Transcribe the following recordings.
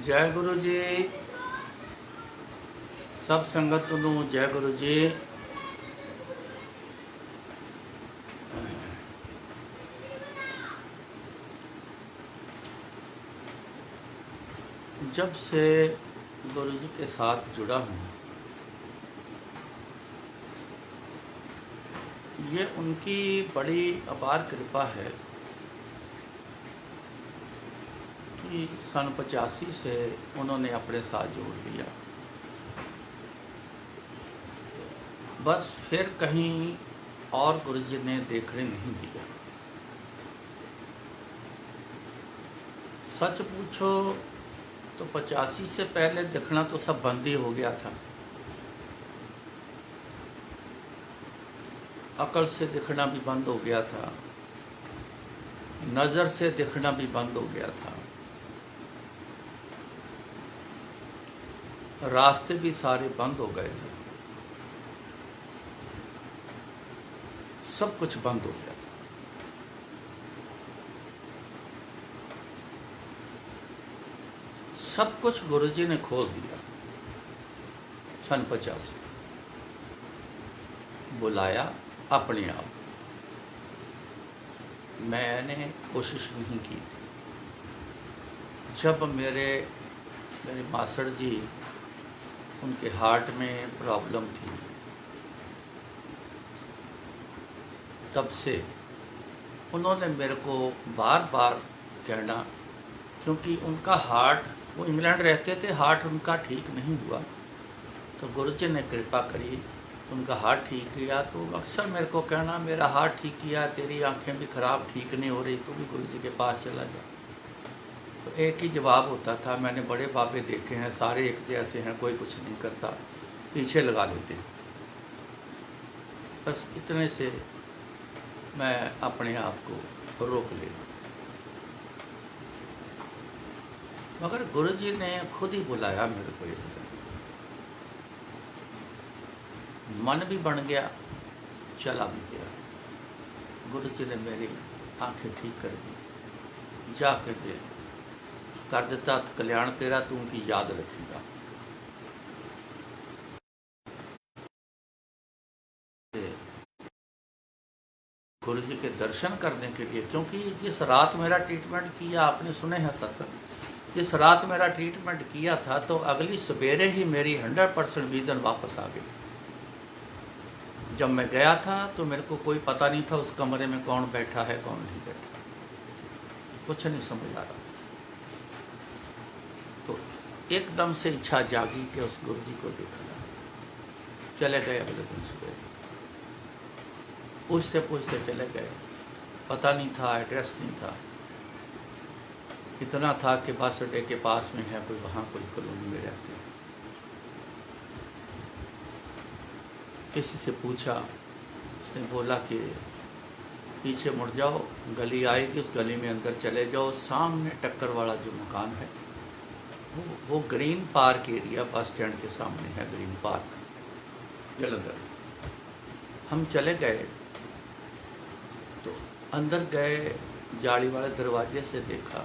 जय गुरु जी। सब संगत नूं जय गुरु जी। जब से गुरु जी के साथ जुड़ा हूँ, ये उनकी बड़ी अपार कृपा है कि सन 85 से उन्होंने अपने साथ जोड़ लिया। बस फिर कहीं और गुरु जी ने देखने नहीं दिया। सच पूछो तो 85 से पहले देखना तो सब बंद ही हो गया था। अकल से दिखना भी बंद हो गया था, नज़र से दिखना भी बंद हो गया था, रास्ते भी सारे बंद हो गए थे, सब कुछ बंद हो गया था। सब कुछ गुरुजी ने खोल दिया। सन 85 बुलाया अपने आप। मैंने कोशिश नहीं की थी। जब मेरे मास्टर जी, उनके हार्ट में प्रॉब्लम थी, तब से उन्होंने मेरे को बार बार कहना, क्योंकि उनका हार्ट, वो इंग्लैंड रहते थे, हार्ट उनका ठीक नहीं हुआ, तो गुरुजी ने कृपा करी, उनका हार्ट ठीक किया। तो अक्सर मेरे को कहना, मेरा हार्ट ठीक किया, तेरी आंखें भी ख़राब ठीक नहीं हो रही, तू भी गुरुजी के पास चला जा। तो एक ही जवाब होता था, मैंने बड़े बाबे देखे हैं, सारे एक जैसे हैं, कोई कुछ नहीं करता, पीछे लगा लेते हैं। बस इतने से मैं अपने आप को रोक लेता। मगर गुरुजी ने खुद ही बुलाया मेरे को। एक दिन मन भी बन गया, चला भी गया। गुरुजी ने मेरी आंखें ठीक कर दी। जाके दे कर देता कल्याण तेरा, तू उनकी याद रखेगा। गुरुजी के दर्शन करने के लिए, क्योंकि जिस रात मेरा ट्रीटमेंट किया, आपने सुने हैं सत्संग, जिस रात मेरा ट्रीटमेंट किया था, तो अगली सवेरे ही मेरी 100% विजन वापस आ गई। जब मैं गया था तो मेरे को कोई पता नहीं था उस कमरे में कौन बैठा है, कौन नहीं बैठा, कुछ नहीं समझ आ रहा। तो एकदम से इच्छा जागी कि उस गुरुजी को देखा जाए। चले गए अगले दिन सुबह, पूछते पूछते चले गए। पता नहीं था, एड्रेस नहीं था, इतना था कि बस अड्डे के पास में है कोई, वहाँ कोई कॉलोनी में रहते हैं। किसी से पूछा, उसने बोला कि पीछे मुड़ जाओ, गली आएगी, उस गली में अंदर चले जाओ, सामने टक्कर वाला जो मकान है, वो green park area, bus stand के सामने है ग्रीन पार्क, जलंधर। हम चले गए तो अंदर गए, जाली वाले दरवाजे से देखा।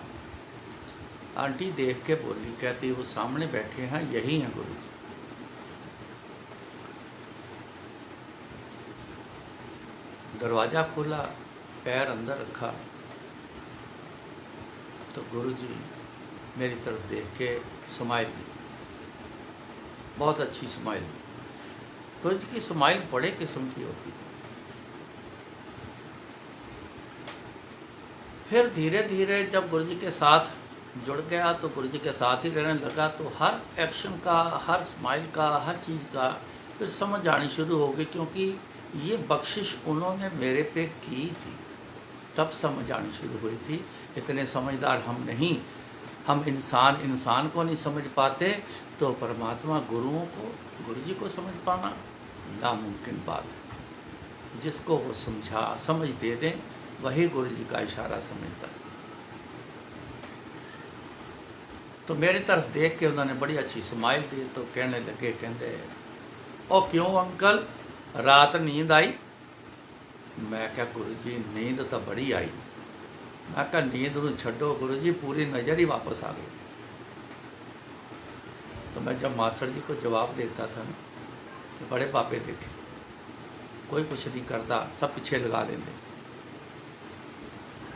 आंटी देख के बोली, कहती वो सामने बैठे हैं, यही हैं गुरु जी। दरवाज़ा खोला, पैर अंदर रखा, तो गुरुजी मेरी तरफ देख के स्माइल दी, बहुत अच्छी स्माइल दी। गुरुजी की स्माइल बड़े किस्म की होती थी। फिर धीरे धीरे जब गुरुजी के साथ जुड़ गया, तो गुरुजी के साथ ही रहने लगा, तो हर एक्शन का, हर स्माइल का, हर चीज़ का फिर समझ आनी शुरू हो गई, क्योंकि ये बख्शिश उन्होंने मेरे पे की थी, तब समझ आनी शुरू हुई थी। इतने समझदार हम नहीं, हम इंसान को नहीं समझ पाते, तो परमात्मा गुरुओं को, गुरुजी को समझ पाना नामुमकिन बात है। जिसको वो समझ दे दें, वही गुरुजी का इशारा समझता है। तो मेरी तरफ देख के उन्होंने बड़ी अच्छी स्माइल दी, तो कहने लगे, कहते ओ क्यों अंकल, रात नींद आई? मैं क्या गुरुजी नींद तो बड़ी आई। मैं क्या नींद नूं छड्डो गुरुजी, पूरी नज़र ही वापस आ गई। तो मैं जब मास्टर जी को जवाब देता था ना, तो बड़े पापे देखे, कोई कुछ नहीं करता, सब पिछे लगा लेंगे।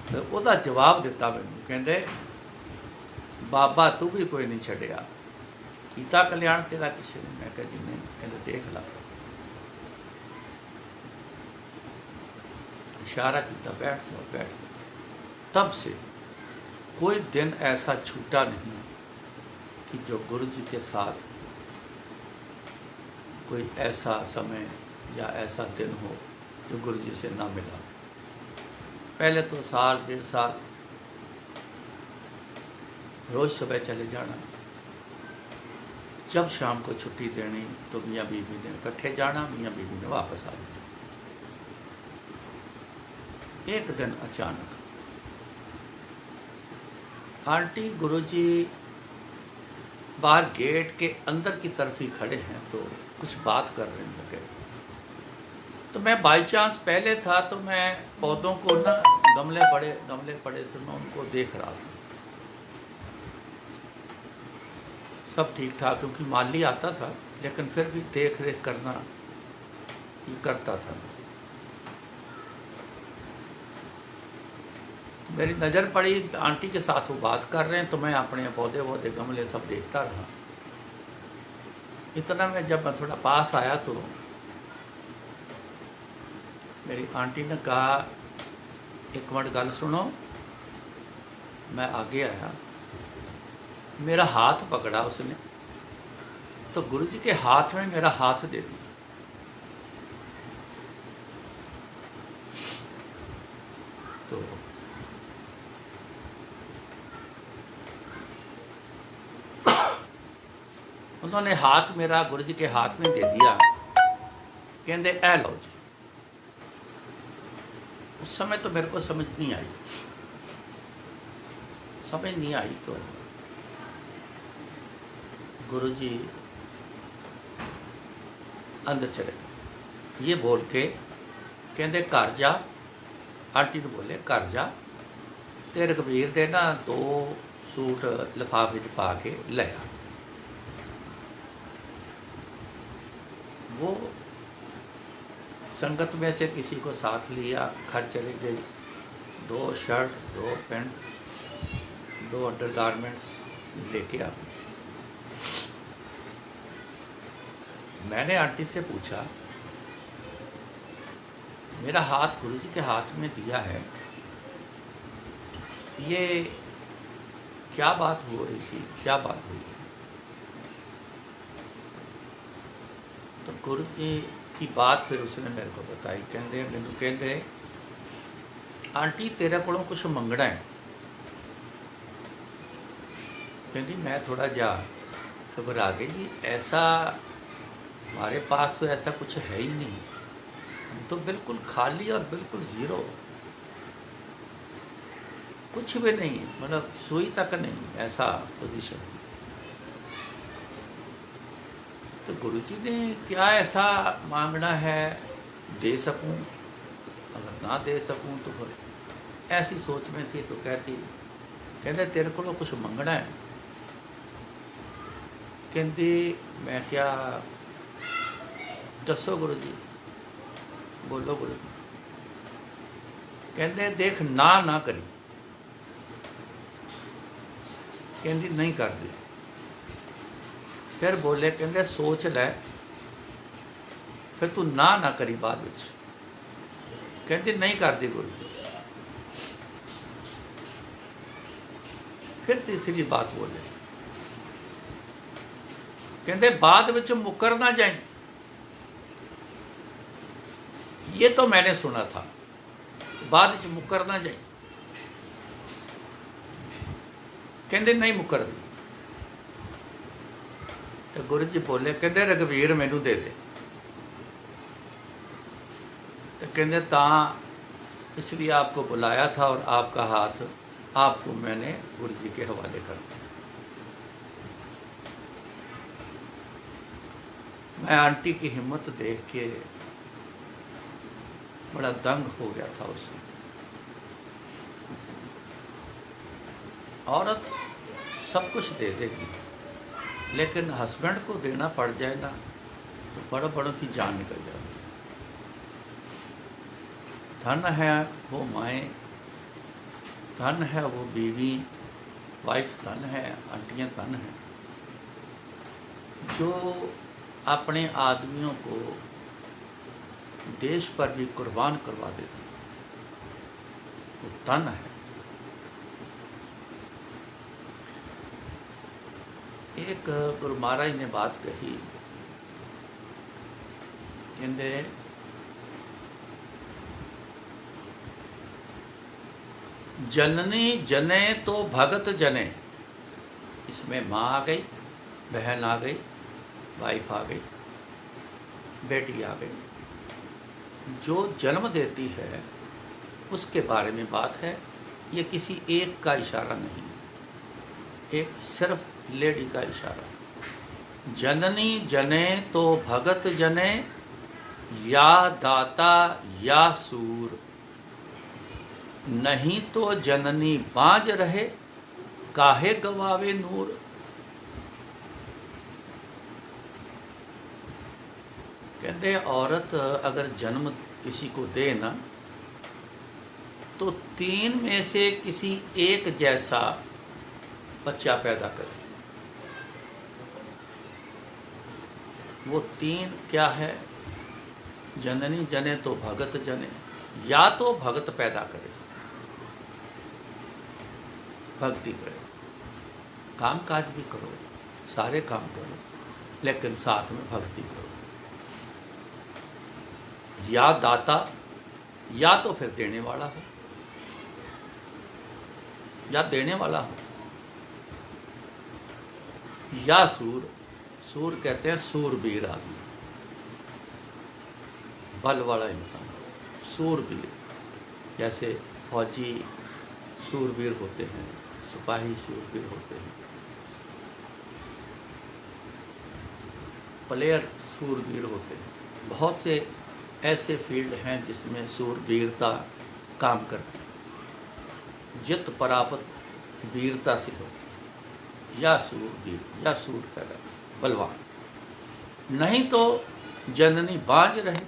तो ਉਹਦਾ जवाब दिता मैनू, कहते बाबा तू भी कोई नहीं छड़िया, कीता कल्याण तेरा किसी ने? मैं कहा जी नहीं। कहते देख ला, इशारा किया, बैठ जाओ बैठ जाओ। तब से कोई दिन ऐसा छूटा नहीं कि जो गुरु जी के साथ कोई ऐसा समय या ऐसा दिन हो जो गुरु जी से ना मिला। पहले तो साल डेढ़ साल रोज़ सुबह चले जाना, जब शाम को छुट्टी देनी तो मियाँ बीवी ने इकट्ठे जाना, मियाँ बीवी ने वापस आ जाना। एक दिन अचानक आंटी गुरुजी बाहर गेट के अंदर की तरफ ही खड़े हैं, तो कुछ बात कर रहे लगे। तो मैं बाई चांस पहले था, तो मैं पौधों को ना, गमले पड़े थे, मैं उनको देख रहा था। सब ठीक ठाक, क्योंकि माली आता था, लेकिन फिर भी देख रेख करना ही करता था। मेरी नज़र पड़ी, आंटी के साथ वो बात कर रहे हैं, तो मैं अपने पौधे वौधे गमले सब देखता रहा। इतना में जब मैं थोड़ा पास आया तो मेरी आंटी ने कहा, एक मिनट गल सुनो। मैं आगे आया, मेरा हाथ पकड़ा उसने, तो गुरु जी के हाथ में मेरा हाथ दे दिया। तो उन्होंने हाथ मेरा गुरु जी के हाथ में दे दिया, कहते ए लो जी। उस समय तो मेरे को समझ नहीं आई, तो गुरु जी अंदर चले, ये बोल के कहते घर जा। आंटी ने बोले घर जा, ते रघबीर दे ना 2 सूट लिफाफे च पा के ले आ। वो संगत में से किसी को साथ लिया, घर चली गई। 2 शर्ट, 2 पैंट, 2 अंडरगारमेंट्स लेके आ गई। मैंने आंटी से पूछा, मेरा हाथ गुरु जी के हाथ में दिया है, ये क्या बात हो रही थी, क्या बात हुई? तो गुरु जी की बात फिर उसने मेरे को बताई। कहते मैनू कहते आंटी तेरे को कुछ मंगना है। कहती मैं थोड़ा जा घबरा गई, ऐसा हमारे पास तो ऐसा कुछ है ही नहीं, हम तो बिल्कुल खाली और बिल्कुल ज़ीरो, कुछ भी नहीं, मतलब सुई तक नहीं, ऐसा पोजीशन। तो गुरुजी ने क्या ऐसा मांगना है, दे सकूं, अगर ना दे सकूं तो फिर ऐसी सोच में थी। तो कहते तेरे को कुछ मंगना है? कहती मैं क्या, दसो गुरु जी, बोलो गुरु जी। कहते देख ना करी। कहती नहीं कर दी। फिर बोले, कहते सोच लै, फिर तू ना करी बाद में। कहती नहीं कर दी गुरु जी। फिर तीसरी बात बोले, कहते बाद में मुकर ना जाए। ये तो मैंने सुना था, बाद में मुकर ना जाए। कहते नहीं मुकर दी। तो गुरु जी बोले, कहते रघबीर मैनू दे दे। तो कहते ता इसलिए आपको बुलाया था और आपका हाथ आपको मैंने गुरु जी के हवाले कर दिया। मैं आंटी की हिम्मत देख के बड़ा दंग हो गया था उससे। औरत सब कुछ दे देगी, लेकिन हस्बैंड को देना पड़ जाए ना तो बड़ों बड़ों की जान निकल जाती। धन है वो माएँ, धन है वो बीवी, वाइफ धन है, आंटियाँ धन है, जो अपने आदमियों को देश पर भी कुर्बान करवा देती, वो धन है। एक गुरु महाराज ने बात कही, कहते जननी जने तो भगत जने। इसमें माँ आ गई, बहन आ गई, वाइफ आ गई, बेटी आ गई। जो जन्म देती है उसके बारे में बात है। ये किसी एक का इशारा नहीं, एक सिर्फ लेडी का इशारा। जननी जने तो भगत जने, या दाता या सूर। नहीं तो जननी बाज रहे, काहे गवावे नूर। कहते औरत अगर जन्म किसी को दे ना तो 3 में से किसी एक जैसा बच्चा पैदा करे। वो 3 क्या है? जननी जने तो भगत जने, या तो भगत पैदा करे, भक्ति करे, काम काज भी करो, सारे काम करो, लेकिन साथ में भक्ति करो। या दाता, या तो फिर देने वाला हो, या देने वाला हो, या सूर। सूर कहते हैं सूरबीर आदमी, बल वाला इंसान, सूरबीर। जैसे फौजी सूरबीर होते हैं, सिपाही सूरबीर होते हैं, प्लेयर सूरबीर होते हैं। बहुत से ऐसे फील्ड हैं जिसमें सूरबीरता काम करती है, जित परापत वीरता से होती है। या सूरबीर, या सूर पैदा, बलवान। नहीं तो जननी बाज रहे,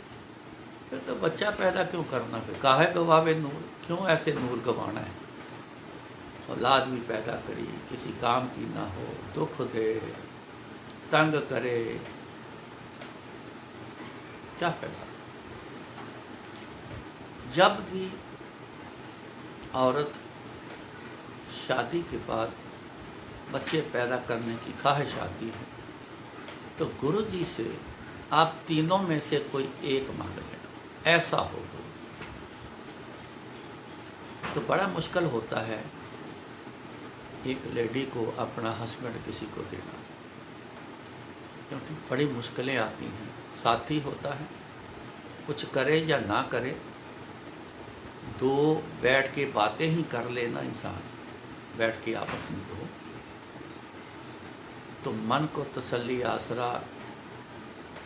फिर तो बच्चा पैदा क्यों करना? फिर काहे गवावे नूर, क्यों ऐसे नूर गवाना है? औलाद भी पैदा करी, किसी काम की ना हो, दुख दे, तंग करे, क्या फायदा? जब भी औरत शादी के बाद बच्चे पैदा करने की ख्वाहिश आती है तो गुरु जी से आप तीनों में से कोई एक मांग लेना। ऐसा हो तो बड़ा मुश्किल होता है एक लेडी को अपना हस्बैंड किसी को देना, क्योंकि बड़ी मुश्किलें आती हैं। साथी होता है, कुछ करे या ना करे, 2 बैठ के बातें ही कर लेना इंसान, बैठ के आपस में दो, तो मन को तसल्ली, आसरा,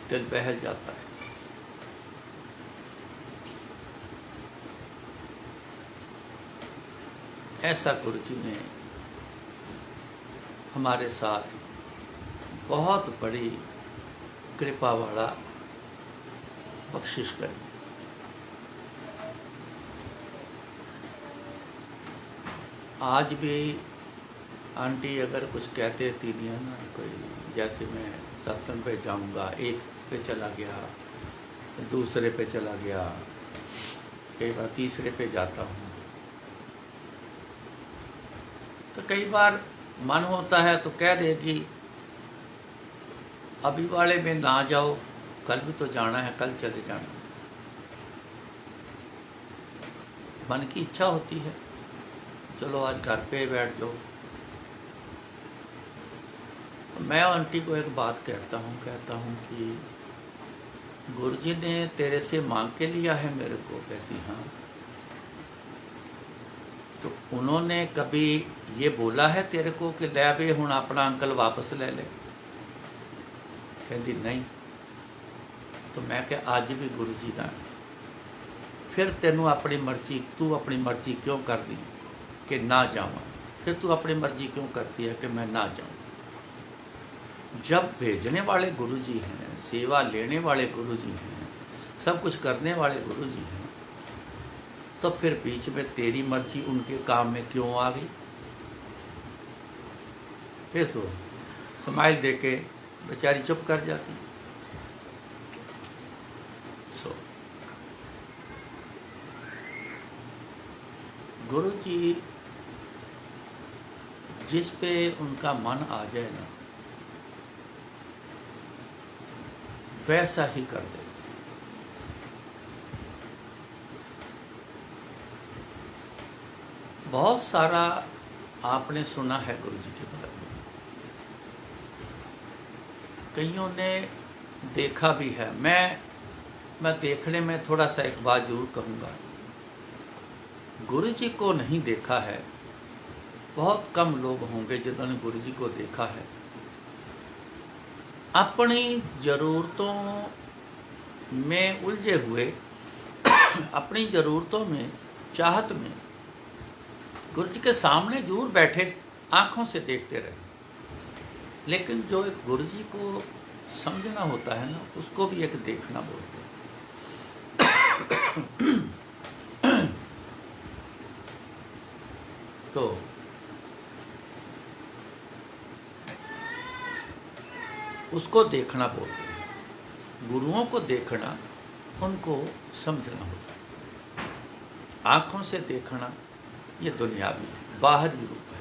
दिल बहल जाता है। ऐसा गुरु जी ने हमारे साथ बहुत बड़ी कृपा वाला बख्शिश करी। आज भी आंटी अगर कुछ कहते थी नहीं है ना, कोई जैसे मैं सत्संग पे जाऊंगा, एक पे चला गया, दूसरे पे चला गया, कई बार तीसरे पे जाता हूँ, तो कई बार मन होता है तो कह देगी अभी वाले में ना जाओ, कल भी तो जाना है, कल चले जाना। मन की इच्छा होती है, चलो आज घर पे बैठ जाओ। तो मैं आंटी को एक बात कहता हूँ कि गुरुजी ने तेरे से मांग के लिया है मेरे को? कहती हाँ। तो उन्होंने कभी ये बोला है तेरे को कि ले भी हुण अपना अंकल वापस ले ले? कहती नहीं। तो मैं क्या आज भी गुरुजी का, फिर तेनू अपनी मर्जी, तू अपनी मर्जी क्यों कर दी कि ना जाऊँ? फिर तू अपनी मर्जी क्यों करती है कि मैं ना जाऊँ? जब भेजने वाले गुरुजी हैं, सेवा लेने वाले गुरुजी हैं, सब कुछ करने वाले गुरुजी हैं, तो फिर बीच में तेरी मर्जी उनके काम में क्यों आ गई? फिर तो स्माइल देके बेचारी चुप कर जाती। सो गुरुजी जिस पे उनका मन आ जाए ना, वैसा ही कर दे। बहुत सारा आपने सुना है गुरुजी के बारे में, कईयों ने देखा भी है। मैं देखने में थोड़ा सा एक बात जरूर कहूँगा, गुरुजी को नहीं देखा है, बहुत कम लोग होंगे जिन्होंने गुरुजी को देखा है। अपनी ज़रूरतों में उलझे हुए, अपनी ज़रूरतों में, चाहत में गुरुजी के सामने जरूर बैठे, आँखों से देखते रहे, लेकिन जो एक गुरुजी को समझना होता है ना, उसको भी एक देखना बोलते हैं। तो उसको देखना बोलते हैं। गुरुओं को देखना, उनको समझना होता है। आँखों से देखना ये दुनियावी बाहरी रूप है,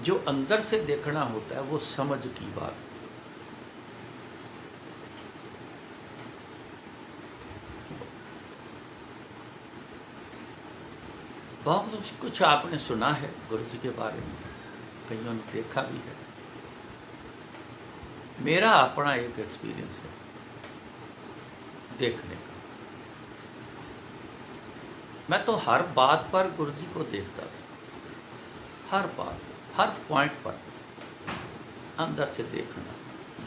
जो अंदर से देखना होता है वो समझ की बात है। बहुत कुछ आपने सुना है गुरुजी के बारे में, कईयों ने देखा भी है। मेरा अपना एक एक्सपीरियंस है देखने का। मैं तो हर बात पर गुरुजी को देखता था, हर बात, हर पॉइंट पर अंदर से देखना,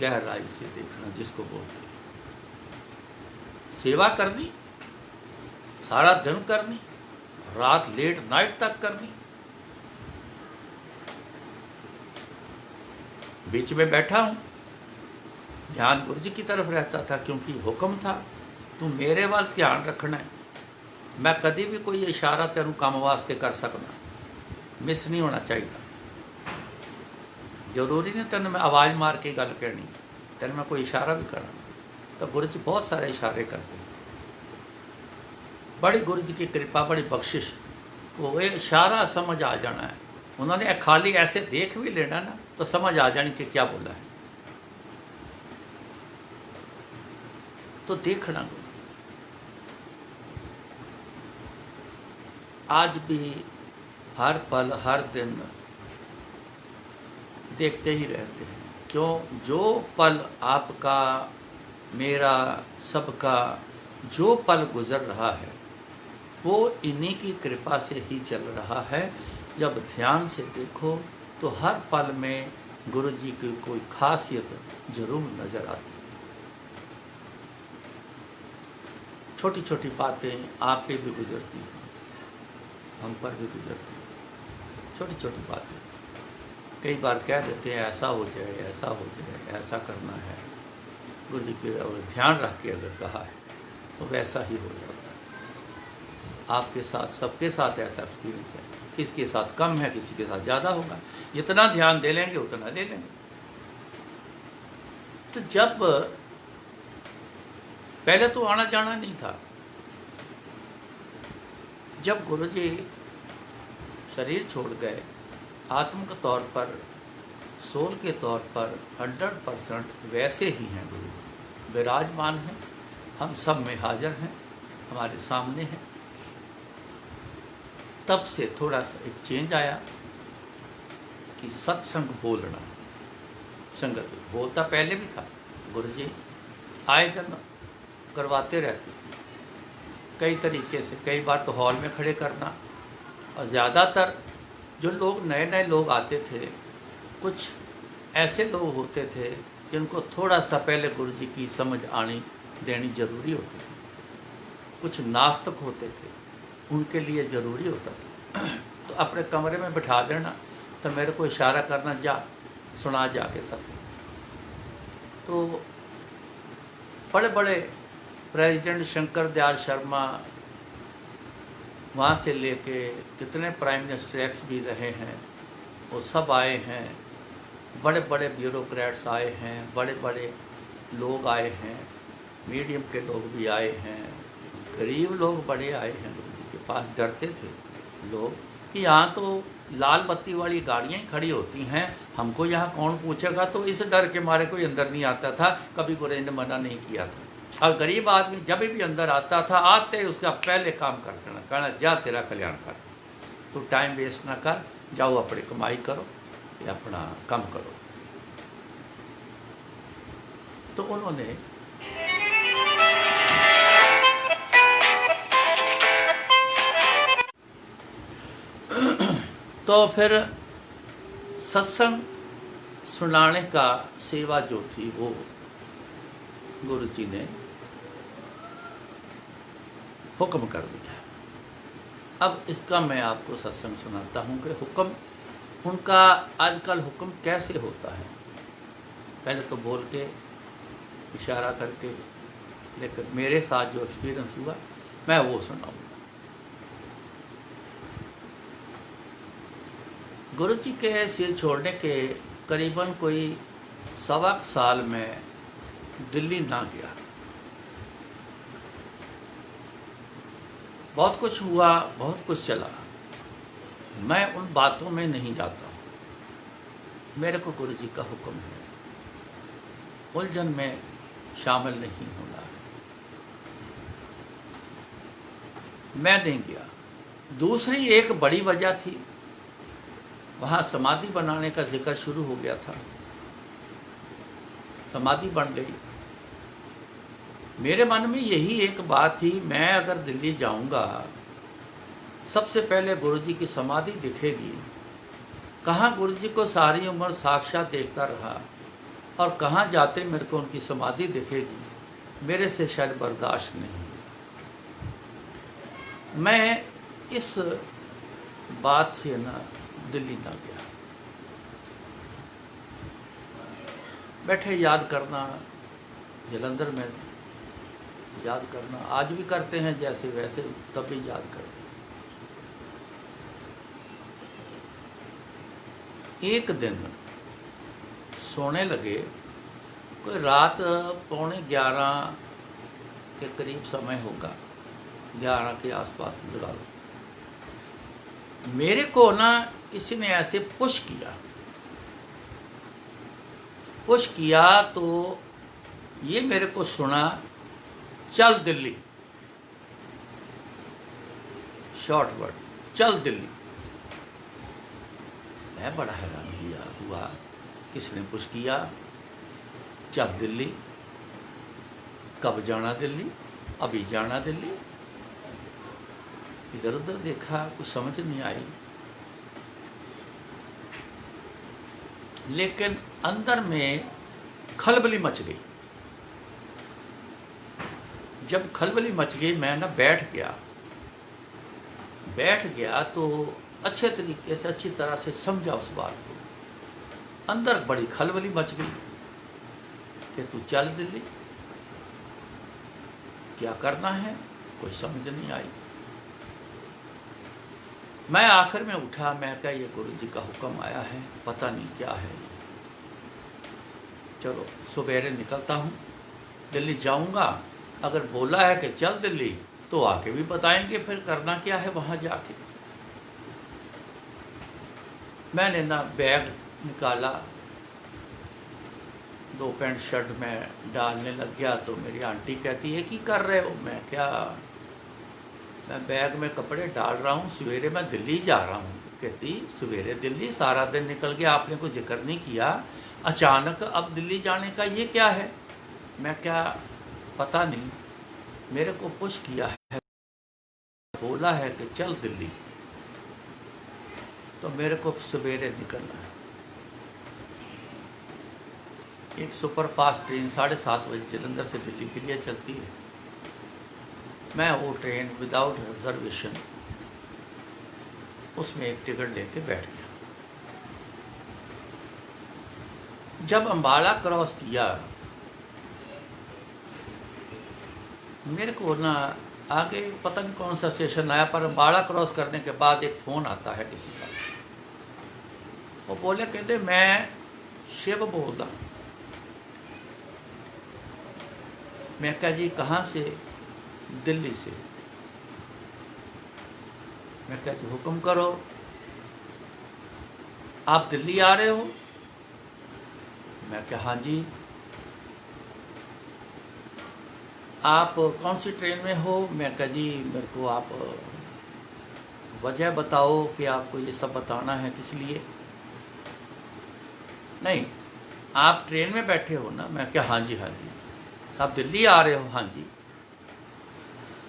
गहराई से देखना, जिसको बोलते हैं। सेवा करनी, सारा दिन करनी, रात लेट नाइट तक करनी, बीच में बैठा हूं, ध्यान गुरुजी की तरफ रहता था, क्योंकि हुक्म था तू मेरे वाल ध्यान रखना है। मैं कभी भी कोई इशारा तेरू काम वास्ते कर सकना, मिस नहीं होना चाहिए। जरूरी नहीं तेन मैं आवाज़ मार के गल कहनी, तेन मैं कोई इशारा भी करा। तो गुरुजी बहुत सारे इशारे करते हैं। बड़ी गुरुजी की कृपा, बड़ी बख्शिश, को ये इशारा समझ आ जाना है। उन्होंने खाली ऐसे देख भी लेना ना, तो समझ आ जानी कि क्या बोला है। तो देखना, आज भी हर पल हर दिन देखते ही रहते हैं। क्यों? जो पल आपका, मेरा, सबका जो पल गुजर रहा है, वो इन्हीं की कृपा से ही चल रहा है। जब ध्यान से देखो तो हर पल में गुरुजी की कोई खासियत जरूर नजर आती है। छोटी छोटी बातें आप पे भी गुजरती हैं, हम पर भी गुजरती हैं। छोटी छोटी बातें कई बार कह देते हैं ऐसा हो जाए, ऐसा हो जाए, ऐसा करना है। गुरुजी के ध्यान रख के अगर कहा है तो वैसा ही हो जाता है। आपके साथ, सबके साथ ऐसा एक्सपीरियंस है। किसी के साथ कम है, किसी के साथ ज़्यादा होगा। जितना ध्यान दे लेंगे उतना ले लेंगे। तो जब पहले तो आना जाना नहीं था, जब गुरुजी शरीर छोड़ गए, आत्म के तौर पर, सोल के तौर पर 100% वैसे ही हैं। गुरु विराजमान हैं, हम सब में हाजिर हैं, हमारे सामने हैं। तब से थोड़ा सा एक चेंज आया कि सत्संग बोलना, संगत बोलता पहले भी था। गुरुजी आए दिन करवाते रहते थे कई तरीके से। कई बार तो हॉल में खड़े करना, और ज़्यादातर जो लोग नए नए लोग आते थे, कुछ ऐसे लोग होते थे जिनको थोड़ा सा पहले गुरुजी की समझ आनी देनी जरूरी होती थी। कुछ नास्तिक होते थे, उनके लिए ज़रूरी होता था। तो अपने कमरे में बिठा देना, तो मेरे को इशारा करना, जा सुना जाके सत्संग। तो बड़े बड़े प्रेसिडेंट शंकर दयाल शर्मा, वहाँ से लेके कितने प्राइम मिनिस्टर एक्स भी रहे हैं, वो सब आए हैं। बड़े बड़े ब्यूरोक्रेट्स आए हैं, बड़े बड़े लोग आए हैं, मीडियम के लोग भी आए हैं, गरीब लोग बड़े आए हैं। गुरु जी के पास डरते थे लोग कि यहाँ तो लाल बत्ती वाली गाड़ियाँ ही खड़ी होती हैं, हमको यहाँ कौन पूछेगा। तो इस डर के मारे कोई अंदर नहीं आता था। कभी गुरु जी ने मना नहीं किया था। और गरीब आदमी जब भी अंदर आता था, आते ही उसका पहले काम कर देना, कहना जा तेरा कल्याण कर, तो टाइम वेस्ट ना कर, जाओ अपनी कमाई करो या अपना काम करो। तो उन्होंने तो फिर सत्संग सुनाने का सेवा जो थी वो गुरु जी ने हुक्म कर दिया। अब इसका मैं आपको सत्संग सुनाता हूँ कि हुक्म उनका आजकल हुक्म कैसे होता है। पहले तो बोल के इशारा करके, लेकिन मेरे साथ जो एक्सपीरियंस हुआ मैं वो सुनाऊंगा। गुरु जी के सिर छोड़ने के करीबन कोई 1.25 साल में दिल्ली ना गया। बहुत कुछ हुआ, बहुत कुछ चला, मैं उन बातों में नहीं जाता हूँ। मेरे को गुरु जी का हुक्म है, उलझन में शामिल नहीं होना। मैं नहीं गया। दूसरी एक बड़ी वजह थी, वहाँ समाधि बनाने का जिक्र शुरू हो गया था। समाधि बन गई। मेरे मन में यही एक बात थी, मैं अगर दिल्ली जाऊंगा सबसे पहले गुरु जी की समाधि दिखेगी। कहाँ गुरु जी को सारी उम्र साक्षात देखता रहा और कहाँ जाते मेरे को उनकी समाधि दिखेगी, मेरे से शायद बर्दाश्त नहीं। मैं इस बात से ना दिल्ली ना गया। बैठे याद करना, जलंधर में याद करना, आज भी करते हैं जैसे वैसे, तब भी याद करते। एक दिन सोने लगे, कोई रात 11:15 के करीब समय होगा, 11 के आसपास लगा लो। मेरे को ना किसी ने ऐसे पुश किया तो ये मेरे को सुना, चल दिल्ली, शॉर्ट वर्ड, चल दिल्ली। मैं बड़ा हैरान हुआ, किसने पुश किया, चल दिल्ली, कब जाना दिल्ली, अभी जाना दिल्ली। इधर उधर देखा, कुछ समझ नहीं आई, लेकिन अंदर में खलबली मच गई। जब खलबली मच गई, मैं ना बैठ गया तो अच्छे तरीके से, अच्छी तरह से समझा उस बात को। अंदर बड़ी खलबली मच गई कि तू चल दिल्ली, क्या करना है, कोई समझ नहीं आई। मैं आखिर में उठा, मैं क्या ये गुरु जी का हुक्म आया है, पता नहीं क्या है। चलो सवेरे निकलता हूँ, दिल्ली जाऊँगा, अगर बोला है कि चल दिल्ली तो आके भी बताएंगे फिर करना क्या है वहाँ जाके। मैंने ना बैग निकाला, 2 पैंट शर्ट में डालने लग गया तो मेरी आंटी कहती है कि कर रहे हो। मैं बैग में कपड़े डाल रहा हूँ, सवेरे मैं दिल्ली जा रहा हूँ। कहती सवेरे दिल्ली, सारा दिन निकल गया, आपने कोई जिक्र नहीं किया, अचानक अब दिल्ली जाने का ये क्या है। मैं क्या, पता नहीं, मेरे को पुश किया है, बोला है कि चल दिल्ली, तो मेरे को सवेरे निकलना है। एक सुपर फास्ट ट्रेन 7:30 बजे जलंधर से दिल्ली के लिए चलती है। मैं वो ट्रेन विदाउट रिजर्वेशन उसमें एक टिकट लेके बैठ गया। जब अम्बाला क्रॉस किया, मेरे को ना आगे पता नहीं कौन सा स्टेशन आया, पर अम्बाला क्रॉस करने के बाद एक फ़ोन आता है किसी का। वो बोले, कहते मैं शिव बोल रहा। मैं कहा जी कहाँ से? दिल्ली से। मैं कहा जी हुक्म करो, आप दिल्ली आ रहे हो? मैं कहा हाँ जी। आप कौन सी ट्रेन में हो? मैं कहा जी मेरे को आप वजह बताओ कि आपको ये सब बताना है किस लिए। नहीं, आप ट्रेन में बैठे हो ना? मैं क्या हाँ जी हाँ जी। आप दिल्ली आ रहे हो? हाँ जी।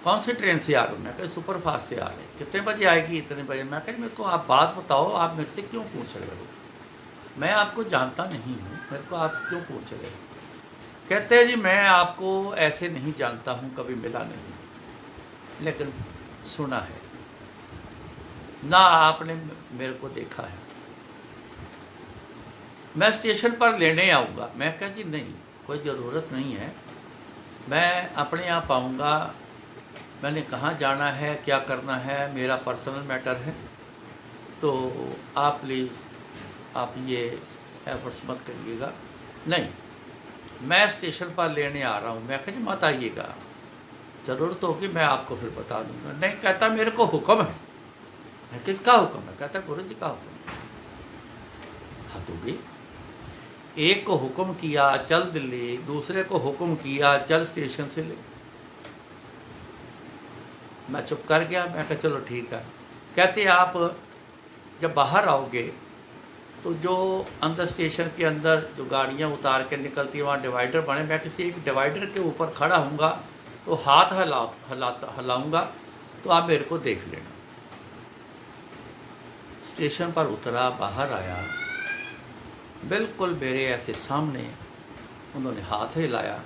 कौन सी ट्रेन से आ रहे हो? मैं कहा सुपर फास्ट से आ रहे। कितने बजे आएगी? इतने बजे। मैं कहा मेरे को आप बात बताओ, आप मेरे से क्यों पूछ रहे हो? मैं आपको जानता नहीं हूँ, मेरे को आप क्यों पूछ रहे हो? कहते हैं जी मैं आपको ऐसे नहीं जानता हूँ, कभी मिला नहीं, लेकिन सुना है ना, आपने मेरे को देखा है, मैं स्टेशन पर लेने आऊँगा। मैं कहा जी नहीं, कोई ज़रूरत नहीं है, मैं अपने आप आऊँगा। मैंने कहाँ जाना है, क्या करना है, मेरा पर्सनल मैटर है, तो आप प्लीज़ आप ये एफर्ट्स मत करिएगा। नहीं, मैं स्टेशन पर लेने आ रहा हूँ। मैं कहा जी मत आइएगा, ज़रूरत होगी मैं आपको फिर बता दूँगा। नहीं, कहता मेरे को हुक्म है। मैं किसका हुक्म है? कहता गुरु जी का हुक्म। हाँ तो भी एक को हुक्म किया चल दिल्ली, दूसरे को हुक्म किया चल स्टेशन से ले। मैं चुप कर गया। मैं कहा चलो ठीक है। कहते आप जब बाहर आओगे तो जो अंदर स्टेशन के अंदर जो गाड़ियाँ उतार के निकलती है वहाँ डिवाइडर बने, मैं किसी एक डिवाइडर के ऊपर खड़ा हूँगा तो हाथ हिलाऊंगा तो आप मेरे को देख लेना। स्टेशन पर उतरा, बाहर आया, बिल्कुल मेरे ऐसे सामने उन्होंने हाथ हिलाया।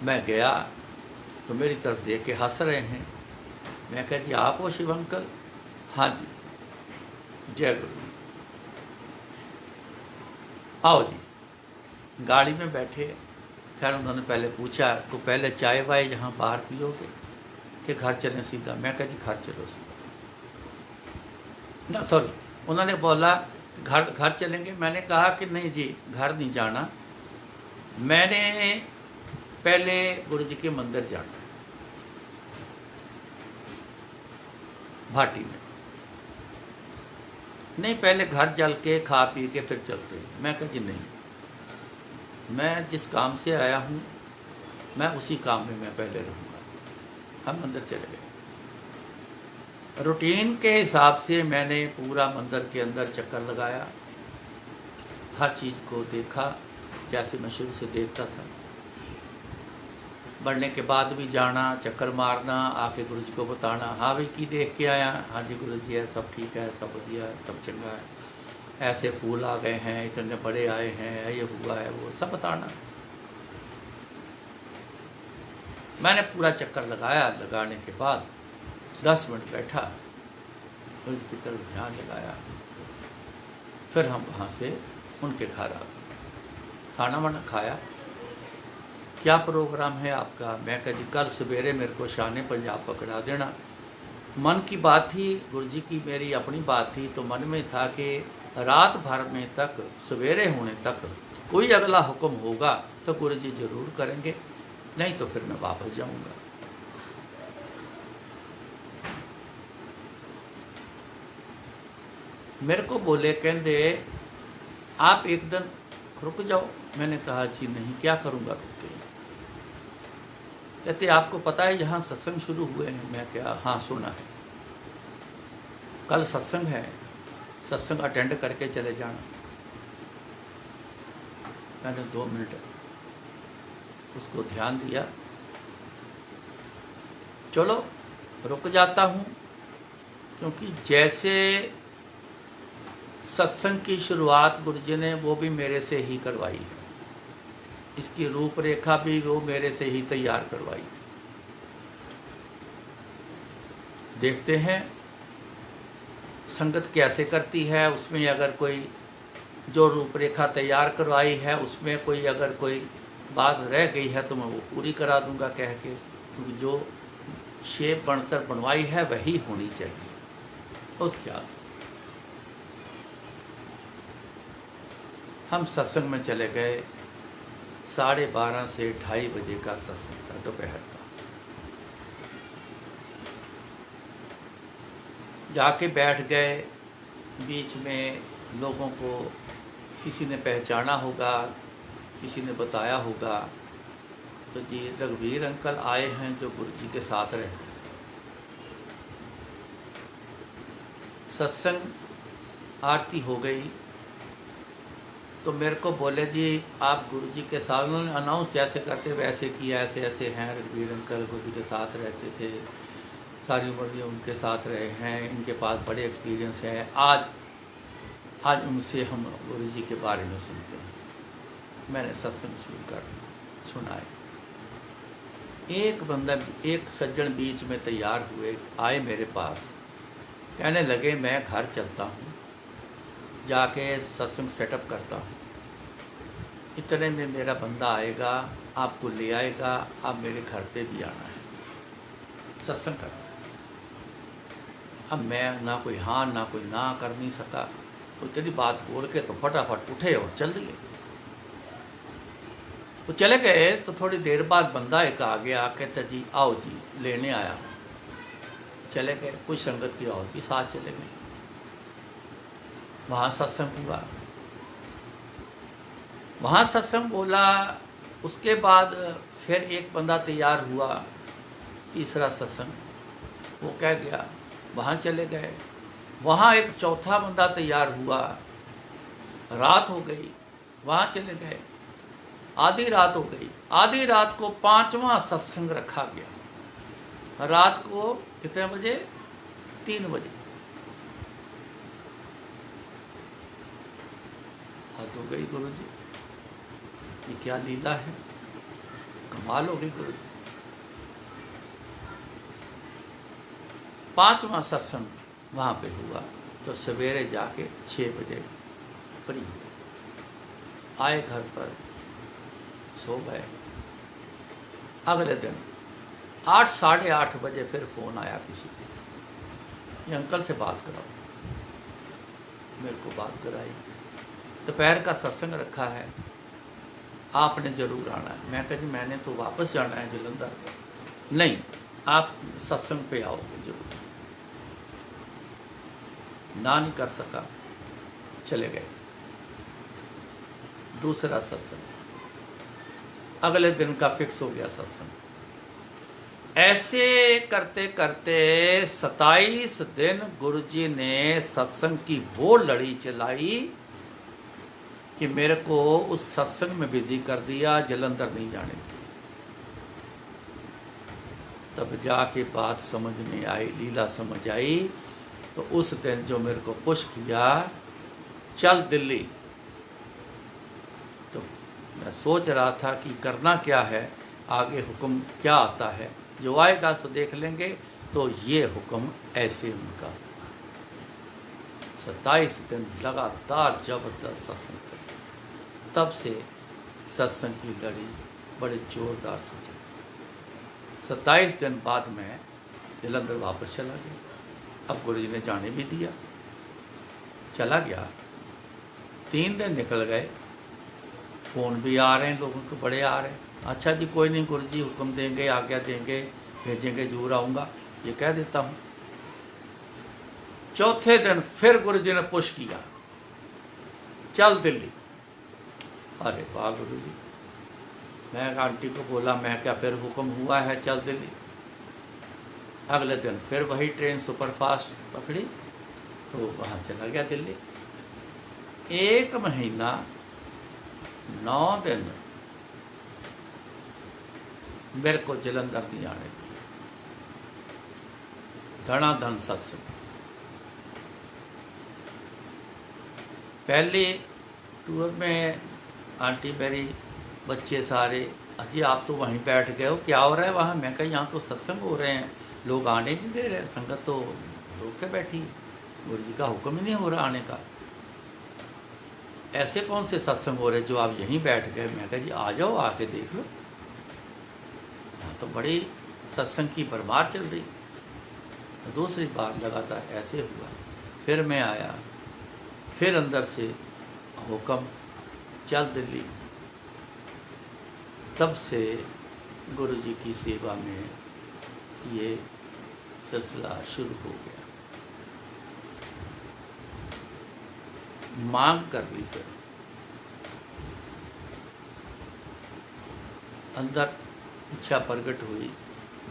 मैं गया तो मेरी तरफ देख के हंस रहे हैं। मैं कहा जी आप हो शिव अंकल? हाँ जी, जय गुरु। आओ जी। गाड़ी में बैठे। खैर उन्होंने पहले पूछा तो पहले चाय वाय यहाँ बाहर पियोगे कि घर चलें सीधा? मैं कहा जी घर चलो सीधा। ना सॉरी, उन्होंने बोला घर चलेंगे। मैंने कहा कि नहीं जी घर नहीं जाना, मैंने पहले गुरु जी के मंदिर जाना भाटी में। नहीं, पहले घर चल के खा पी के फिर चलते। मैं कहा जी नहीं, मैं जिस काम से आया हूँ मैं उसी काम में मैं पहले रहूँगा। हम मंदिर चले गए। रूटीन के हिसाब से मैंने पूरा मंदिर के अंदर चक्कर लगाया, हर चीज़ को देखा जैसे मैं शुरू से देखता था। बढ़ने के बाद भी जाना, चक्कर मारना, आके गुरु जी को बताना, हाँ भाई की देख के आया? हाँ जी गुरु जी है, सब ठीक है, सब बढ़िया है, सब चंगा है, ऐसे फूल आ गए हैं, इतने बड़े आए हैं, ये हुआ है, वो सब बताना। मैंने पूरा चक्कर लगाया। लगाने के बाद 10 मिनट बैठा, गुरु जी की तरफ ध्यान लगाया, फिर हम वहाँ से उनके घर आ गए। खाना वाना खाया। क्या प्रोग्राम है आपका? मैं कहा जी कल सवेरे मेरे को शान पंजाब पकड़ा देना। मन की बात थी, गुरु जी की मेरी अपनी बात थी, तो मन में था कि रात भर में तक सवेरे होने तक कोई अगला हुक्म होगा तो गुरु जी ज़रूर करेंगे, नहीं तो फिर मैं वापस जाऊंगा। मेरे को बोले, कहते आप एक दिन रुक जाओ। मैंने कहा जी नहीं, क्या करूँगा रुक के? कहते आपको पता है यहाँ सत्संग शुरू हुए हैं? मैं क्या हाँ सुना है, कल सत्संग है, सत्संग अटेंड करके चले जाना। मैंने 2 मिनट उसको ध्यान दिया, चलो रुक जाता हूँ, क्योंकि जैसे सत्संग की शुरुआत गुरु जी ने वो भी मेरे से ही करवाई है, इसकी रूपरेखा भी वो मेरे से ही तैयार करवाई। देखते हैं संगत कैसे करती है, उसमें अगर कोई जो रूपरेखा तैयार करवाई है उसमें कोई अगर कोई बात रह गई है तो मैं वो पूरी करा दूंगा कह के, क्योंकि जो शेप बनतर बनवाई है वही होनी चाहिए। उस ख्याल से हम सत्संग में चले गए। 12:30 से 2:30 बजे का सत्संग था, दोपहर का। जाके बैठ गए। बीच में लोगों को किसी ने पहचाना होगा, किसी ने बताया होगा, तो जी रघुवीर अंकल आए हैं जो गुरु जी के साथ रहते थे। सत्संग आरती हो गई तो मेरे को बोले जी आप गुरु जी के साथ, उन्होंने अनाउंस जैसे करते वैसे किया, ऐसे ऐसे हैं रघुवीर अंकल गुरु जी के साथ रहते थे, सारी उम्र ये उनके साथ रहे हैं, इनके पास बड़े एक्सपीरियंस हैं, आज उनसे हम गुरु जी के बारे में सुनते हैं। मैंने सत्संग शुरू कर सुनाए। एक बंदा, एक सज्जन बीच में तैयार हुए, आए मेरे पास, कहने लगे मैं घर चलता हूँ, जाके सत्संग सेटअप करता हूँ, इतने में मेरा बंदा आएगा, आपको ले आएगा, आप मेरे घर पे भी आना है, सत्संग करना है। अब मैं ना कोई हाँ ना कोई ना कर नहीं सका, तो तेरी बात बोल के तो फटाफट उठे और चल दिए। वो चले गए तो थोड़ी देर बाद बंदा एक आ गया, कहता जी आओ जी लेने आया। चले गए, कुछ संगत की और भी साथ चले गए, वहाँ सत्संग हुआ, वहाँ सत्संग बोला। उसके बाद फिर एक बंदा तैयार हुआ, तीसरा सत्संग, वो कह गया, वहाँ चले गए, वहाँ एक चौथा बंदा तैयार हुआ, रात हो गई, वहाँ चले गए, आधी रात हो गई। आधी रात को 5वां सत्संग रखा गया, रात को कितने बजे? 3 बजे। हद हो गई गुरु जी, ये क्या लीला है, कमाल हो गई गुरु जी। 5वां सत्संग वहाँ पे हुआ तो सवेरे जाके 6 बजे फ्री हुए, आए घर पर, सो गए। अगले दिन 8, साढ़े 8 बजे फिर फ़ोन आया किसी का, ये अंकल से बात कराओ। मेरे को बात कराई, दोपहर का सत्संग रखा है, आपने ज़रूर आना है। मैं कहा जी मैंने तो वापस जाना है जलंधर। नहीं, आप सत्संग पे आओगे जरूर। ना नहीं कर सका, चले गए। दूसरा सत्संग, अगले दिन का फिक्स हो गया सत्संग। ऐसे करते करते 27 दिन गुरुजी ने सत्संग की वो लड़ी चलाई कि मेरे को उस सत्संग में बिजी कर दिया, जलंधर नहीं जाने दिया। तब जाके बात समझ में आई, लीला समझ आई। तो उस दिन जो मेरे को पुश किया, चल दिल्ली, तो मैं सोच रहा था कि करना क्या है, आगे हुक्म क्या आता है, जो आएगा सो देख लेंगे। तो ये हुक्म ऐसे उनका 27 दिन लगातार जबरदस्त सत्संग चला। तब से सत्संग की लड़ी बड़े जोरदार से चली। 27 दिन बाद मैं जलंधर वापस चला गया। अब गुरु जी ने जाने भी दिया, चला गया। 3 दिन निकल गए, फ़ोन भी आ रहे हैं लोगों के, बड़े आ रहे हैं। अच्छा जी कोई नहीं, गुरु जी हुक्म देंगे, आज्ञा देंगे, भेजेंगे, जरूर आऊँगा, ये कह देता हूँ। चौथे दिन फिर गुरु जी ने पुश किया, चल दिल्ली। अरे वाह गुरु जी, मैं आंटी को बोला, मैं क्या फिर हुक्म हुआ है, चल दिल्ली। अगले दिन फिर वही ट्रेन सुपरफास्ट पकड़ी तो वहाँ चला गया दिल्ली। 1 महीना 9 दिन मेरे को जलंधर नहीं आने दिया। धनाधन सत्संग। पहले टूर में आंटी मेरी, बच्चे सारे, अजी आप तो वहीं बैठ गए हो, क्या हो रहा है वहाँ? मैं कहा यहाँ तो सत्संग हो रहे हैं, लोग आने नहीं दे रहे, संगत तो रोक के बैठी, गुरु जी का हुक्म ही नहीं हो रहा आने का। ऐसे कौन से सत्संग हो रहे जो आप यहीं बैठ गए? मैं कहा जी आ जाओ, आके देख लो। यहाँ तो बड़ी सत्संग की भरमार चल रही। तो दूसरी बार लगातार ऐसे हुआ, फिर मैं आया, फिर अंदर से हुक्म चल दिल्ली। तब से गुरु जी की सेवा में ये सिलसिला शुरू हो गया। मांग कर ली, फिर अंदर इच्छा प्रकट हुई,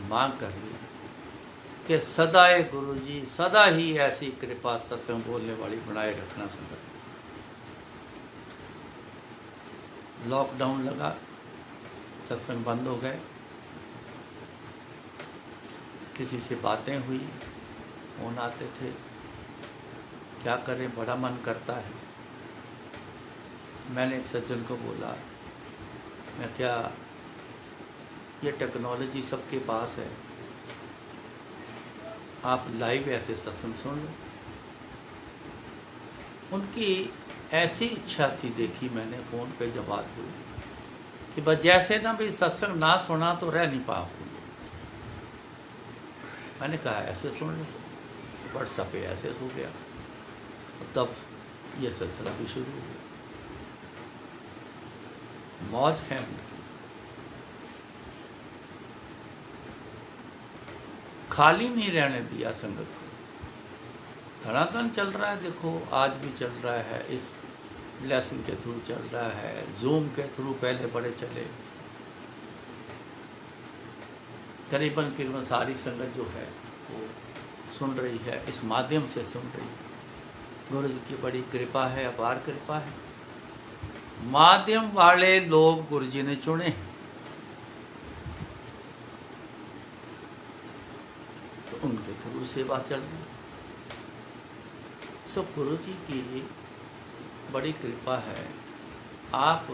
मांग कर ली कि सदाए गुरु जी सदा ही ऐसी कृपा सत्संग बोलने वाली बनाए रखना संगत। लॉकडाउन लगा, सत्संग बंद हो गए, किसी से बातें हुई, फोन आते थे, क्या करें, बड़ा मन करता है। मैंने एक सज्जन को बोला, मैं क्या ये टेक्नोलॉजी सबके पास है, आप लाइव ऐसे सत्संग सुन लो। उनकी ऐसी इच्छा थी, देखी मैंने फ़ोन पे जब बात हुई कि बस जैसे ना भी सत्संग ना सुना तो रह नहीं पाओगे। मैंने कहा ऐसे सुन लो, व्हाट्सएप पे ऐसे हो गया। तब ये सिलसिला भी शुरू हो गया। मौज है उनकी, खाली नहीं रहने दिया संगत को। धड़ाधड़ चल रहा है, देखो आज भी चल रहा है, इस ब्लेसिंग के थ्रू चल रहा है, जूम के थ्रू पहले बड़े चले। करीबन सारी संगत जो है वो सुन रही है, इस माध्यम से सुन रही है। गुरु जी की बड़ी कृपा है, अपार कृपा है। माध्यम वाले लोग गुरु जी ने चुने हैं, तो उनके थ्रू सेवा चल रही। सो गुरु जी की बड़ी कृपा है। आप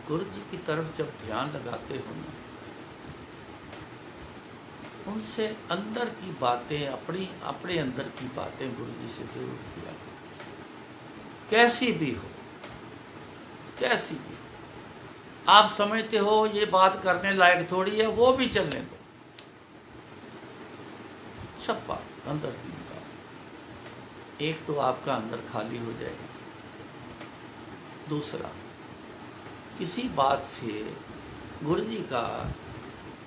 गुरु जी की तरफ जब ध्यान लगाते हो ना, उनसे अंदर की बातें, अपने अंदर की बातें गुरु जी से जरूर किया, कैसी भी हो, कैसी भी हो। आप समझते हो ये बात करने लायक थोड़ी है, वो भी चलने दो। सब बात अंदर की बात, एक तो आपका अंदर खाली हो जाएगा, दूसरा किसी बात से गुरु जी का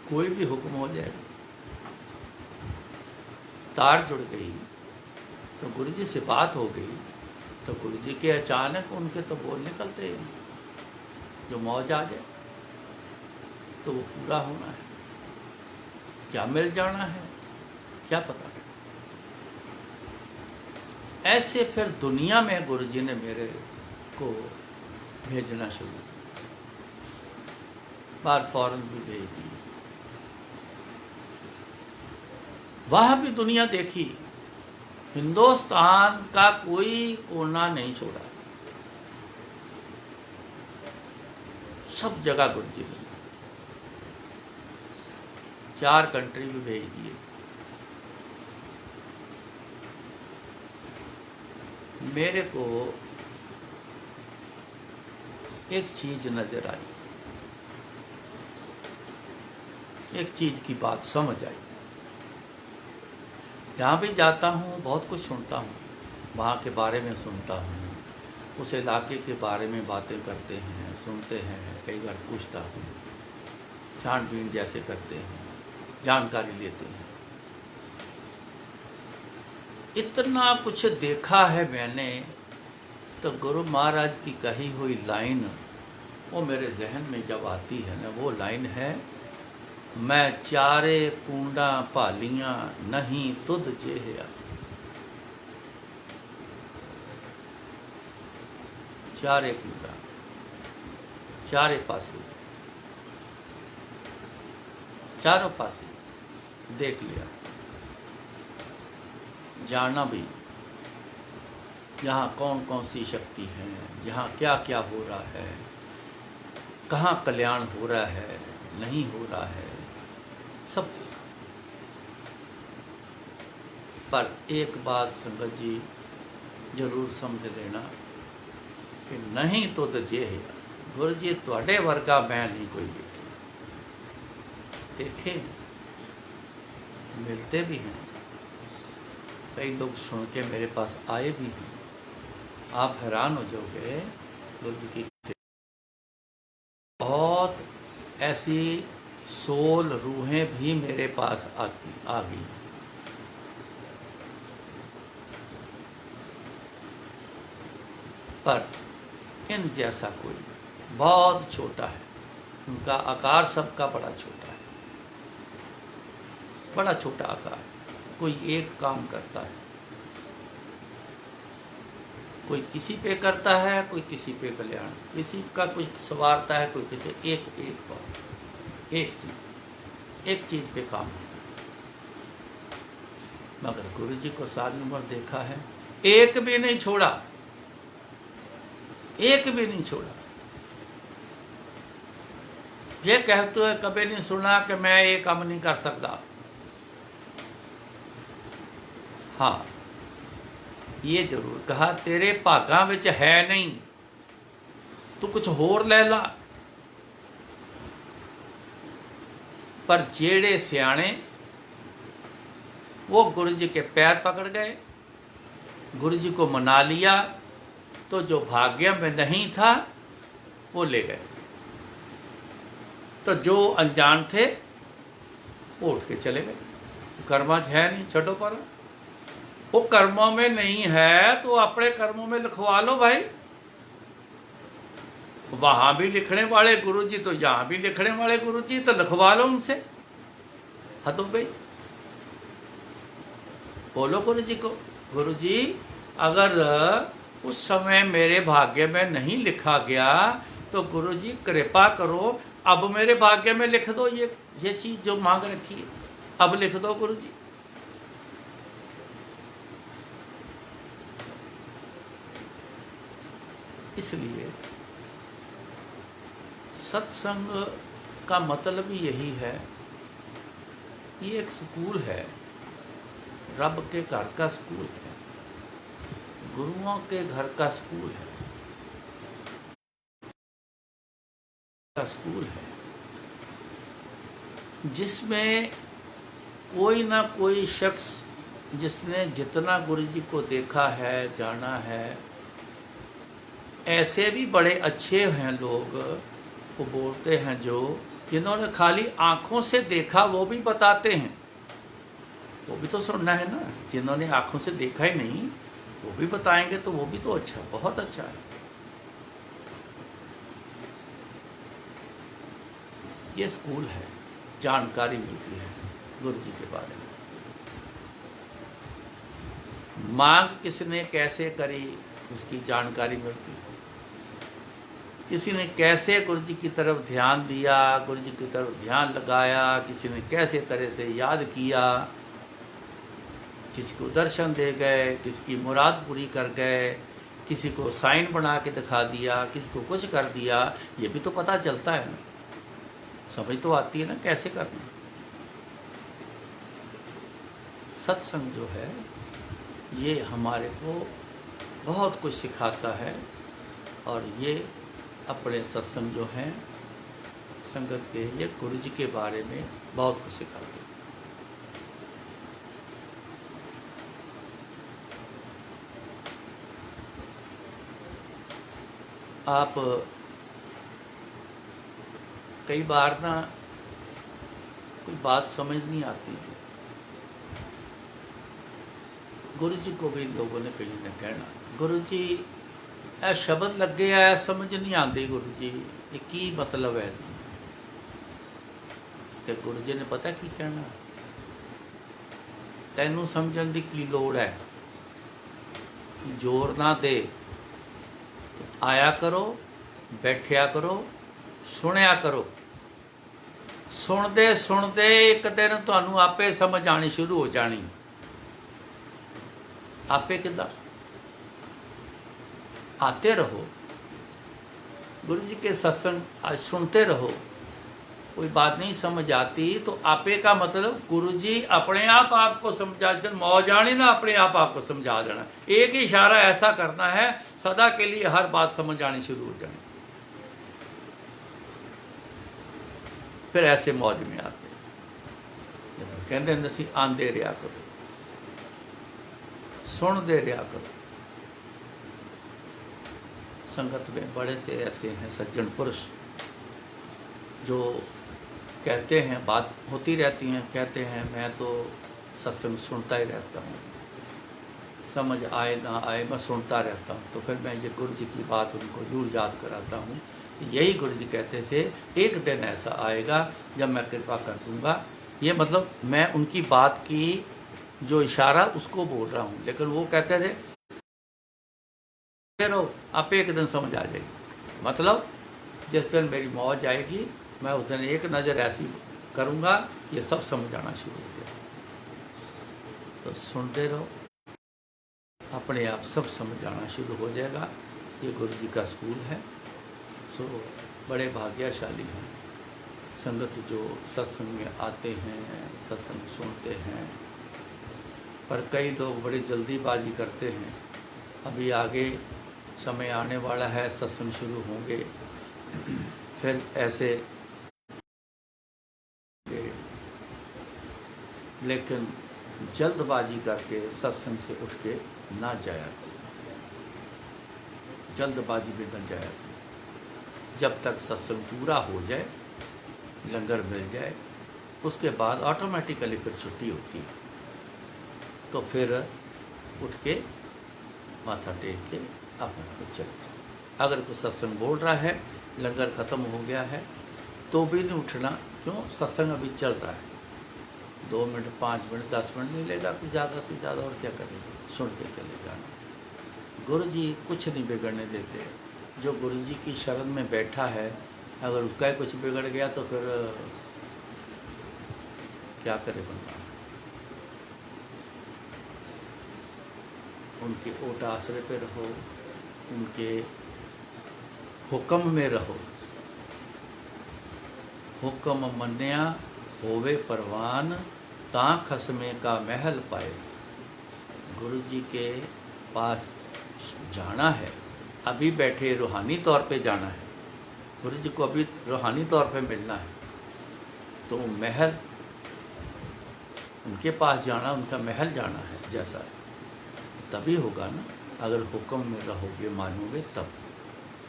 कोई भी हुक्म हो जाएगा, तार जुड़ गई तो गुरु जी से बात हो गई, तो गुरु जी के अचानक उनके तो बोल निकलते हैं, जो मौज आ जाए तो वो पूरा होना है, क्या मिल जाना है क्या पता। ऐसे फिर दुनिया में गुरु जी ने मेरे को भेजना शुरू किया, बार फॉरेन भी भेज दी, वह भी दुनिया देखी, हिंदुस्तान का कोई कोना नहीं छोड़ा, सब जगह गुरु जी ने 4 कंट्री भी भेज दिए। मेरे को एक चीज नजर आई, एक चीज की बात समझ आई। जहाँ भी जाता हूँ बहुत कुछ सुनता हूँ, वहाँ के बारे में सुनता हूँ, उस इलाके के बारे में बातें करते हैं, सुनते हैं, कई बार पूछता हूँ, छानबीन जैसे करते हैं, जानकारी लेते हैं। इतना कुछ देखा है मैंने, तो गुरु महाराज की कही हुई लाइन वो मेरे जहन में जब आती है ना, वो लाइन है, मैं चारे कूंडा भालियां नहीं तुध जेहिया। चारे कूंडा, चारे पासे, चारों पासे देख लिया, जाना भी यहाँ कौन कौन सी शक्ति है, यहाँ क्या क्या हो रहा है, कहाँ कल्याण हो रहा है, नहीं हो रहा है, सब देखा। पर एक बात संगत जी जरूर समझ लेना, कि नहीं तो जे है गुरु जी तुहाडे वर्गा मैं नहीं कोई देखे मिलते भी हैं, कई लोग सुन के मेरे पास आए भी हैं। आप हैरान हो जाओगे गुरु जी की बहुत ऐसी सोल रूहें भी मेरे पास आती आ गई। पर इन जैसा कोई नहीं, बहुत छोटा है, उनका आकार सबका बड़ा छोटा है, बड़ा छोटा आकार। कोई एक काम करता है, कोई किसी पे करता है, कोई किसी पे कल्याण, किसी का कोई संवारता है, कोई किसी एक चीज पे काम होता है। मगर गुरु जी को सारी उम्र देखा है, एक भी नहीं छोड़ा, एक भी नहीं छोड़ा। ये कहते हुए कभी नहीं सुना कि मैं ये काम नहीं कर सकता। हाँ, ये जरूर कहा तेरे भागां विच है नहीं, तू कुछ होर ले ला। पर जेड़े सियाणे वो गुरु जी के पैर पकड़ गए, गुरु जी को मना लिया, तो जो भाग्य में नहीं था वो ले गए। तो जो अनजान थे वो उठ के चले गए। कर्मा है नहीं, छठो पर वो कर्मों में नहीं है तो अपने कर्मों में लिखवा लो भाई। वहां भी लिखने वाले गुरु जी तो यहां भी लिखने वाले गुरु जी, तो लिखवा लो उनसे। हद हो गई। बोलो गुरु जी को, गुरु जी अगर उस समय मेरे भाग्य में नहीं लिखा गया तो गुरु जी कृपा करो अब मेरे भाग्य में लिख दो, ये चीज जो मांग रखी है अब लिख दो गुरु जी। इसलिए सत्संग का मतलब ही यही है। ये एक स्कूल है, रब के घर का स्कूल है, गुरुओं के घर का स्कूल है, स्कूल है जिसमें कोई ना कोई शख्स जिसने जितना गुरु जी को देखा है, जाना है, ऐसे भी बड़े अच्छे हैं लोग वो बोलते हैं, जो जिन्होंने खाली आंखों से देखा वो भी बताते हैं। वो भी तो सुनना है ना, जिन्होंने आंखों से देखा ही नहीं वो भी बताएंगे, तो वो भी तो अच्छा, बहुत अच्छा है। ये स्कूल है, जानकारी मिलती है गुरु जी के बारे में। मांग किसने कैसे करी उसकी जानकारी मिलती है। किसी ने कैसे गुरु जी की तरफ ध्यान दिया, गुरु जी की तरफ ध्यान लगाया, किसी ने कैसे तरह से याद किया, किसी को दर्शन दे गए, किसी की मुराद पूरी कर गए, किसी को साइन बना के दिखा दिया, किसी को कुछ कर दिया, ये भी तो पता चलता है ना, समझ तो आती है ना कैसे करना। सत्संग जो है ये हमारे को बहुत कुछ सिखाता है, और ये अपने सत्संग जो हैं संगत के, ये गुरु जी के बारे में बहुत कुछ सिखाते हैं। आप कई बार ना कोई बात समझ नहीं आती, गुरु जी को भी लोगों ने कहीं ने कहना, गुरु जी ए शब्द लगे आ समझ नहीं आती, गुरु जी ये की मतलब है। तो गुरु जी ने पता की कहना, तैनू समझण दी की लोड़ है, जोर ना दे, आया करो, बैठया करो, सुनिया करो। सुनते सुनते एक दिन तुहानू आपे समझ आनी शुरू हो जानी। आपे किदा आते रहो, गुरु जी के सत्संग आज सुनते रहो, कोई बात नहीं समझ आती तो आपे का मतलब गुरु जी अपने आप आपको समझा देना, मौजानी ना अपने आप आपको समझा देना। एक ही इशारा ऐसा करना है सदा के लिए हर बात समझ आनी शुरू हो जानी। फिर ऐसे मौज में आते कहते हैं सी आंदे रहा करो, सुनते रहा करो। संगत में बड़े से ऐसे हैं सज्जन पुरुष जो कहते हैं, बात होती रहती हैं, कहते हैं मैं तो सत्संग सुनता ही रहता हूँ, समझ आए ना आए मैं सुनता रहता हूँ। तो फिर मैं ये गुरु जी की बात उनको जरूर याद कराता हूँ। यही गुरु जी कहते थे एक दिन ऐसा आएगा जब मैं कृपा कर दूँगा। ये मतलब मैं उनकी बात की जो इशारा उसको बोल रहा हूँ, लेकिन वो कहते थे फिर आप एक दिन समझ आ जाएगी। मतलब जिस दिन मेरी मौज आएगी मैं उस दिन एक नज़र ऐसी करूँगा ये सब समझ आना शुरू हो गया। तो सुनते रहो, अपने आप सब समझ आना शुरू हो जाएगा। ये गुरु जी का स्कूल है। सो बड़े भाग्यशाली हैं संगत जो सत्संग में आते हैं, सत्संग सुनते हैं। पर कई लोग बड़ी जल्दीबाजी करते हैं। अभी आगे समय आने वाला है, सत्संग शुरू होंगे, फिर ऐसे, लेकिन जल्दबाजी करके सत्संग से उठ के ना जाया करो, जल्दबाजी में न जाया करो। जब तक सत्संग पूरा हो जाए, लंगर मिल जाए, उसके बाद ऑटोमेटिकली फिर छुट्टी होती है। तो फिर उठ के माथा टेक के अपन को चले जाओ। अगर कोई सत्संग बोल रहा है, लंगर ख़त्म हो गया है, तो भी नहीं उठना। क्यों? सत्संग अभी चल रहा है। 2 मिनट 5 मिनट 10 मिनट नहीं लेगा, फिर ज़्यादा से ज़्यादा और क्या करेंगे, सुन के चले जाना। गुरु जी कुछ नहीं बिगड़ने देते। जो गुरु जी की शरण में बैठा है, अगर उसका कुछ बिगड़ गया तो फिर क्या करे बंदा। उनके ओट आश्रय पे रहो, उनके हुक्म में रहो। हुक्म मन्या होवे परवान, ता खसमे का महल पाए। गुरु जी के पास जाना है, अभी बैठे रूहानी तौर पे जाना है। गुरु जी को अभी रूहानी तौर पे मिलना है, तो महल उनके पास जाना, उनका महल जाना है जैसा, तभी होगा ना। अगर हुक्म में रहोगे, मानोगे तब।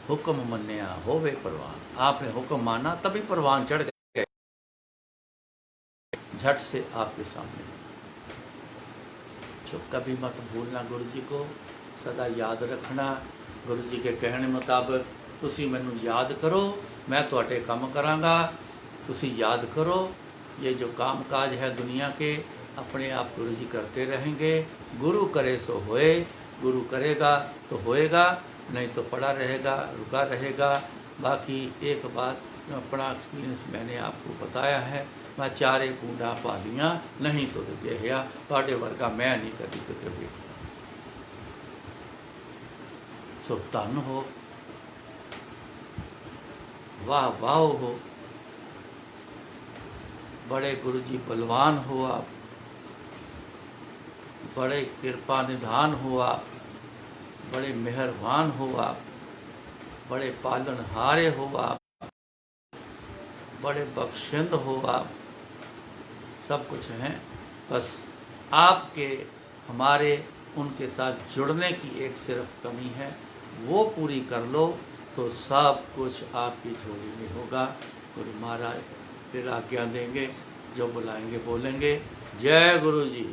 हुक्म मन्या होवे परवान, आपने हुक्म माना तभी परवान चढ़ गए झट से आपके सामने। तो कभी मत भूलना गुरु जी को, सदा याद रखना। गुरु जी के कहने मुताबिक तुसी मैनू याद करो, मैं तुहाडे काम करांगा, तुसी याद करो। ये जो काम काज है दुनिया के, अपने आप गुरु जी करते रहेंगे। गुरु करे सो होए, गुरु करेगा तो होएगा, नहीं तो पड़ा रहेगा, रुका रहेगा। बाकी एक बात, अपना एक्सपीरियंस मैंने आपको बताया है। मैं 4 कूंडा पा लिया, नहीं तो जिहा तुहाडे वर्गा मैं नहीं कभी किते वेखिया। सो धन हो, वाह वाह हो, बड़े गुरु जी बलवान हो आप, बड़े कृपा निधान हो आप, बड़े मेहरबान हो आप, बड़े पालनहारे हो आप, बड़े बख्शिंद हो आप। सब कुछ हैं, बस आपके हमारे उनके साथ जुड़ने की एक सिर्फ कमी है, वो पूरी कर लो तो सब कुछ आपकी झोली में होगा। गुरु महाराज फिर आज्ञा देंगे, जो बुलाएंगे बोलेंगे। जय गुरु जी।